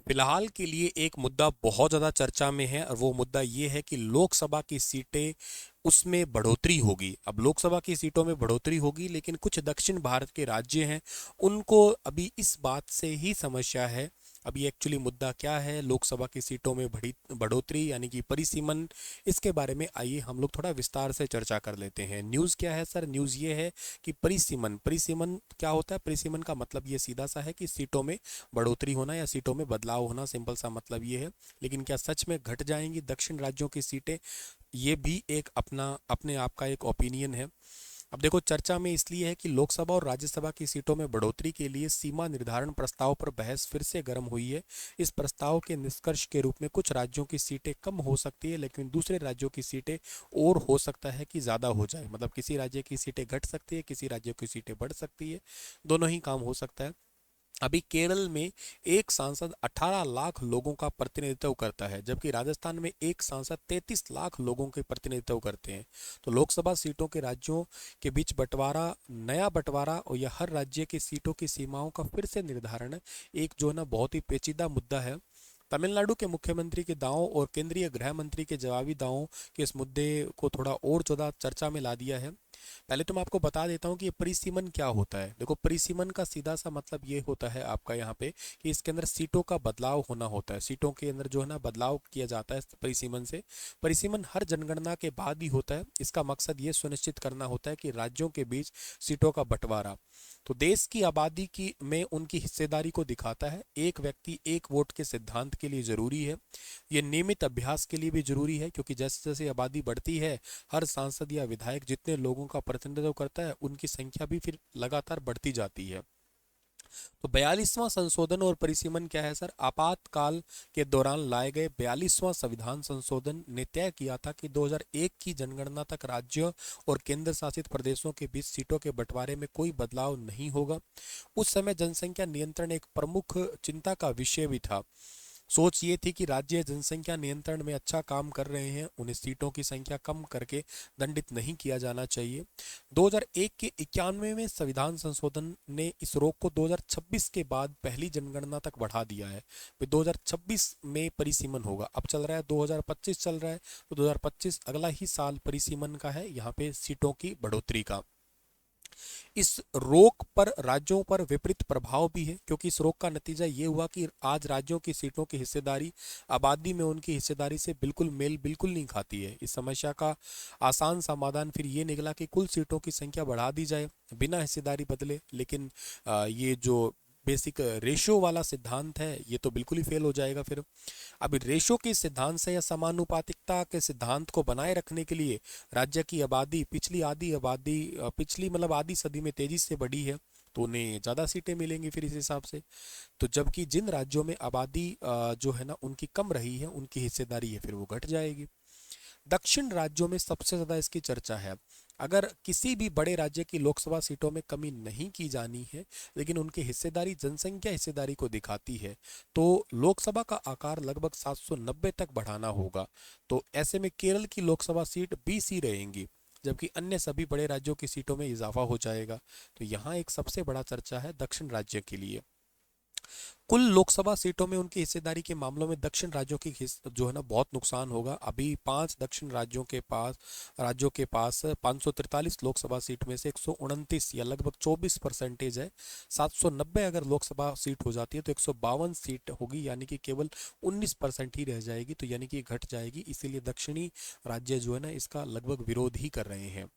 फिलहाल के लिए एक मुद्दा बहुत ज़्यादा चर्चा में है और वो मुद्दा ये है कि लोकसभा की सीटें उसमें बढ़ोतरी होगी। अब लोकसभा की सीटों में बढ़ोतरी होगी, लेकिन कुछ दक्षिण भारत के राज्य हैं, उनको अभी इस बात से ही समस्या है। अभी एक्चुअली मुद्दा क्या है, लोकसभा की सीटों में बढ़ी बढ़ोतरी यानी कि परिसीमन, इसके बारे में आइए हम लोग थोड़ा विस्तार से चर्चा कर लेते हैं। न्यूज़ क्या है सर? न्यूज़ ये है कि परिसीमन परिसीमन क्या होता है? परिसीमन का मतलब ये सीधा सा है कि सीटों में बढ़ोतरी होना या सीटों में बदलाव होना, सिंपल सा मतलब ये है। लेकिन क्या सच में घट जाएंगी दक्षिण राज्यों की सीटें? ये भी एक अपना अपने आप का एक ओपिनियन है। अब देखो, चर्चा में इसलिए है कि लोकसभा और राज्यसभा की सीटों में बढ़ोतरी के लिए सीमा निर्धारण प्रस्ताव पर बहस फिर से गर्म हुई है। इस प्रस्ताव के निष्कर्ष के रूप में कुछ राज्यों की सीटें कम हो सकती है, लेकिन दूसरे राज्यों की सीटें और हो सकता है कि ज़्यादा हो जाए। मतलब किसी राज्य की सीटें घट सकती है, किसी राज्यों की सीटें बढ़ सकती है, दोनों ही काम हो सकता है। अभी केरल में एक सांसद 18 लाख लोगों का प्रतिनिधित्व करता है, जबकि राजस्थान में एक सांसद 33 लाख लोगों के प्रतिनिधित्व करते हैं। तो लोकसभा सीटों के राज्यों के बीच बंटवारा, नया बंटवारा और या हर राज्य की सीटों की सीमाओं का फिर से निर्धारण एक जो है ना बहुत ही पेचीदा मुद्दा है। तमिलनाडु के मुख्यमंत्री के दावों और केंद्रीय गृह मंत्री के जवाबी दावों के इस मुद्दे को थोड़ा और ज़्यादा चर्चा में ला दिया है। पहले तो मैं आपको बता देता हूँ कि ये परिसीमन क्या होता है। देखो, परिसीमन का सीधा सा मतलब ये होता है आपका यहाँ पे कि इसके अंदर सीटों का बदलाव होना होता है। सीटों के अंदर जो है ना बदलाव किया जाता है परिसीमन से। परिसीमन हर जनगणना के बाद ही होता है। इसका मकसद ये सुनिश्चित करना होता है कि राज्यों के बीच सीटों का बंटवारा तो देश की आबादी की में उनकी हिस्सेदारी को दिखाता है। एक व्यक्ति एक वोट के सिद्धांत के लिए जरूरी है। ये नियमित अभ्यास के लिए भी जरूरी है, क्योंकि जैसे जैसे आबादी बढ़ती है, हर सांसद या विधायक जितने लोगों का प्रतिनिधित्व करता है, उनकी संख्या भी फिर लगातार बढ़ती जाती है। तो 42वां संशोधन और परिसीमन क्या है सर? आपातकाल के दौरान लाए गए 42वां संविधान संशोधन ने तय किया था कि 2001 की जनगणना तक राज्यों और केंद्र शासित प्रदेशों के बीच सीटों के बंटवारे में कोई बदलाव नहीं होगा। उस समय जनसंख्या नियंत्रण एक प्रमुख चिंता का विषय भी था। सोच ये थी कि राज्य जनसंख्या नियंत्रण में अच्छा काम कर रहे हैं, उन्हें सीटों की संख्या कम करके दंडित नहीं किया जाना चाहिए। 2001 के 91वें संविधान संशोधन ने इस रोक को 2026 के बाद पहली जनगणना तक बढ़ा दिया है। फिर 2026 में परिसीमन होगा। अब चल रहा है 2025 चल रहा है, तो 2025 अगला ही साल परिसीमन का है, यहाँ पे सीटों की बढ़ोतरी का। इस रोक पर राज्यों पर विपरीत प्रभाव भी है, क्योंकि इस रोक का नतीजा ये हुआ कि आज राज्यों की सीटों की हिस्सेदारी आबादी में उनकी हिस्सेदारी से बिल्कुल नहीं खाती है। इस समस्या का आसान समाधान फिर ये निकला कि कुल सीटों की संख्या बढ़ा दी जाए बिना हिस्सेदारी बदले। लेकिन ये जो बेसिक रेशो वाला सिद्धांत है, ये तो बिल्कुल ही फेल हो जाएगा फिर। अब रेशो के सिद्धांत से या समानुपातिकता के सिद्धांत को बनाए रखने के लिए राज्य की आबादी पिछली मतलब आधी सदी में तेजी से बढ़ी है, तो उन्हें ज़्यादा सीटें मिलेंगी फिर इस हिसाब से। तो जबकि जिन राज्यों में आबादी जो है ना उनकी कम रही है, उनकी हिस्सेदारी है फिर वो घट जाएगी। दक्षिण राज्यों में सबसे ज़्यादा इसकी चर्चा है। अगर किसी भी बड़े राज्य की लोकसभा सीटों में कमी नहीं की जानी है, लेकिन उनकी हिस्सेदारी जनसंख्या हिस्सेदारी को दिखाती है, तो लोकसभा का आकार लगभग 790 तक बढ़ाना होगा। तो ऐसे में केरल की लोकसभा सीट 20 ही रहेंगी, जबकि अन्य सभी बड़े राज्यों की सीटों में इजाफा हो जाएगा। तो यहाँ एक सबसे बड़ा चर्चा है दक्षिण राज्य के लिए। कुल लोकसभा सीटों में उनकी हिस्सेदारी के मामलों में दक्षिण राज्यों की जो है ना बहुत नुकसान होगा। अभी 5 दक्षिण राज्यों के पास 543 लोकसभा सीट में से 129 या लगभग 24% है। 790 अगर लोकसभा सीट हो जाती है तो 152 सीट होगी, यानी कि केवल 19% ही रह जाएगी, तो यानी कि घट जाएगी। इसीलिए दक्षिणी राज्य जो है ना इसका लगभग विरोध ही कर रहे हैं।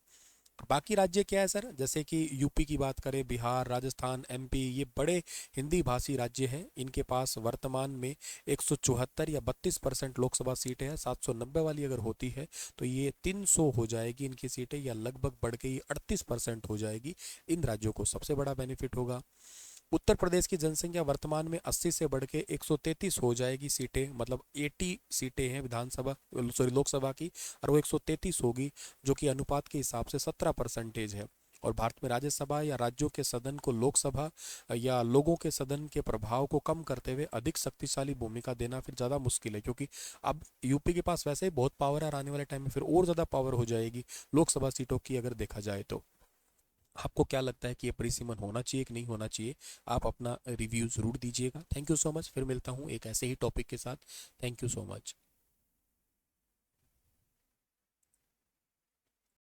बाकी राज्य क्या है सर? जैसे कि यूपी की बात करें, बिहार, राजस्थान, एमपी, ये बड़े हिंदी भाषी राज्य हैं। इनके पास वर्तमान में 174 या 32% लोकसभा सीटें हैं। 790 वाली अगर होती है तो ये 300 हो जाएगी इनकी सीटें, या लगभग बढ़ के ये 38% हो जाएगी। इन राज्यों को सबसे बड़ा बेनिफिट होगा। उत्तर प्रदेश की जनसंख्या वर्तमान में 80 से बढ़ के 133 हो जाएगी सीटें, मतलब 80 सीटें हैं विधानसभा सॉरी लोकसभा की, और वो 133 होगी, जो कि अनुपात के हिसाब से 17% है। और भारत में राज्यसभा या राज्यों के सदन को लोकसभा या लोगों के सदन के प्रभाव को कम करते हुए अधिक शक्तिशाली भूमिका देना फिर ज़्यादा मुश्किल है, क्योंकि अब यूपी के पास वैसे ही बहुत पावर है और आने वाले टाइम में फिर और ज़्यादा पावर हो जाएगी लोकसभा सीटों की अगर देखा जाए तो। आपको क्या लगता है कि ये परिसीमन होना चाहिए कि नहीं होना चाहिए? आप अपना रिव्यू ज़रूर दीजिएगा। Thank you so much. फिर मिलता हूँ एक ऐसे ही टॉपिक के साथ। Thank you so much.